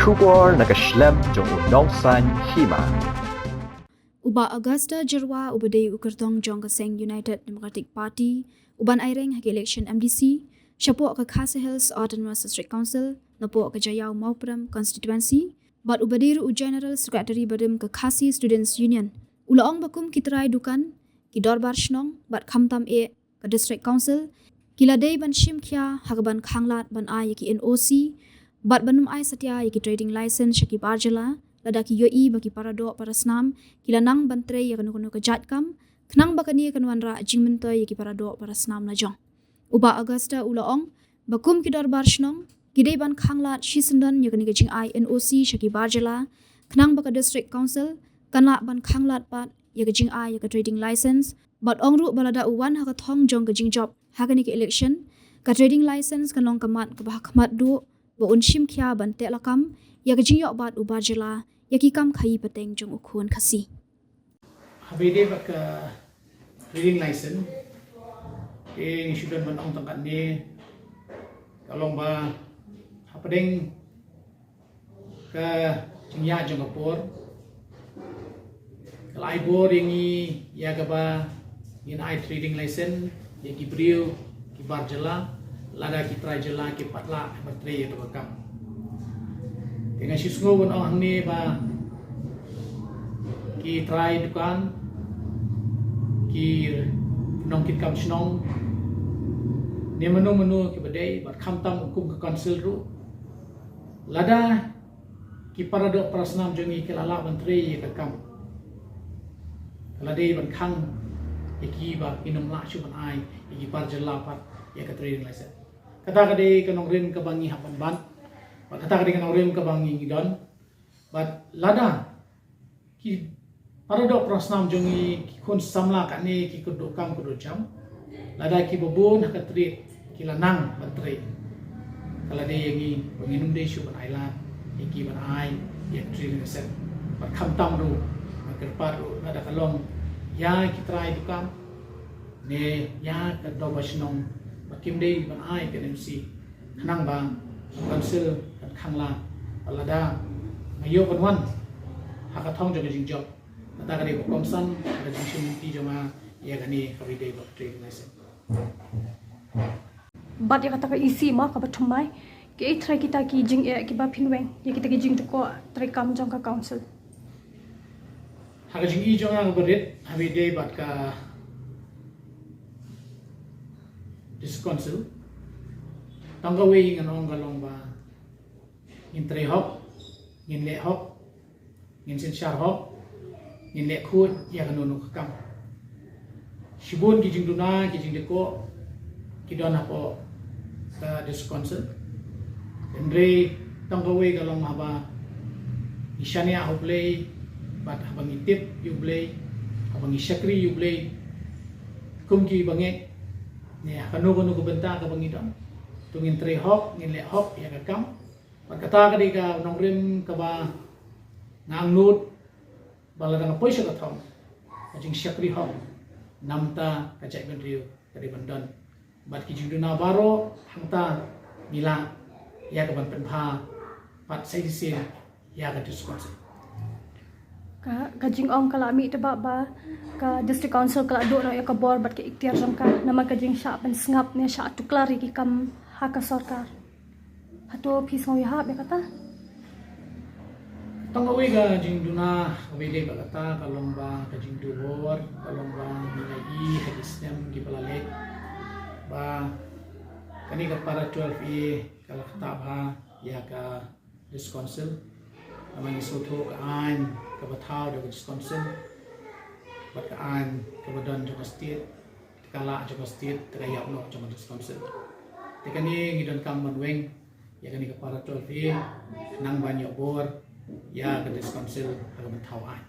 Shubor nakaslem jong unongsan hima. Uba Augusta Jerwa ubade ukertong jong kaseng United Democratic Party uban aireng hak election MDC syapo ke Khasi Hills Autonomous District Council napo ke Jayau Maupram constituency bat ubadir u General Secretary badim ke Khasi Students Union ulaong bakum kitrai dukan ki dorbar shnong bat khamtam ke District Council kiladei ban shimkhia hagban khanglat ban ai ki NOC bat banum ai satya ki trading license shaki barjala lada ki yoi bagi para do para snam kilanang bantre ya kanu kanu kejat kam knang bakani kanwanra jingmento ya ki para do para snam la jong uba Augusta ulaong bakum ki dorbar shnong gidei ban khanglat shisendan ya kani jing ai NOC shaki barjala knang baka District Council kanla ban khanglat pat ya jing ai ya trading license bat ongru balada uwan ha ka thong jong ka jing job hakani ki election ka trading license kanong kamat ka bah kamat du bo unshim khia ban te lakam ya ka jing yok bat ubarjala ya ki kam khai pateng jong ukhon khasi habide bak trading license e sudah manong tangkat ni kalong ba hapadeng ke jingya jong kapur kalai bor ini ya ka ba in I trading license ya ki brio ki barjala lada ki trajala ki patla matre ya to bakam dengan sisgo bon ang ni ba ki try dukan ki nongkit kam snong ne menu ki badai bat khamtam hukum ke council ru lada ki parado prasnam jongi ki lala menteri ka kam lade ban khang ki ba inum la chu ban ai ki parjala pat ya ka trading license kata kade kanong rin ka bangi hapan ban kata kade kanong rin ka bangi gidon but lada ki parado prasnam jongi ki kun samla ka ne ki kudu kam kudu jam lada ki bobon ka tri ki lanang batri kala de yangi banginum de shu ban ailan ki ban ai ya trading license but kham tam ru kerpat ru lada kalong ya ki try dukam ne ya ka do basnong bakim dei ban ai ke MC khanang bang council kan khangla alada mayo ban wan haka thong jong jing job ta ka dei komsan ka jing shim ti jama ya gani ka dei bak trade license bat ya kata ka isi ma ka bathumai ke thrai kita ki jing e ki ba phinweng ya kita ki jing ko trai kam jong ka council haka jing i jong ang berit habi dei bat ka this council tanggawe nganong galong ba in tre hop in le hop in sin shar hop in le khut ya kanunu kam shibun ki jingduna ki jingdeko ki don hapo ka this council andre tanggawe galong haba ishania hoplay bat habang itip yublay habang ishakri yublay kumki bange ne kanu ko benta ka bangidon tungin tre hop ngin le hop ya ka kam pagkata ka di ka nongrim ka ba ngang nut baladang poisa ka thong ajing shakri hop namta ka jai ben riu ka di bandon bat ki jingduna baro hangta mila ya ka ban penpha pat sai sin ya ka discuss ka jing ong kala mi te ba ka district council kala do no ya ka bor bat ke ikhtiar jam ka nama ka jing sha ban sngap ne sha tu klari ki kam ha ka sarkar hato phis ngoi ha be kata tanggawe ga jingduna wede bagata kalomba ka jingdu bor kalomba nilai ka system ki balale ba kani ka para 12 e kala kata ba ya ka this council amang isoto ka an ka bathaw de Wisconsin bat ka an ka badon jong state kala jong state kaya no jong Wisconsin tekani ngidon kam manweng ya kani ka para 12 nang banyo bor ya ka Wisconsin ka bathaw an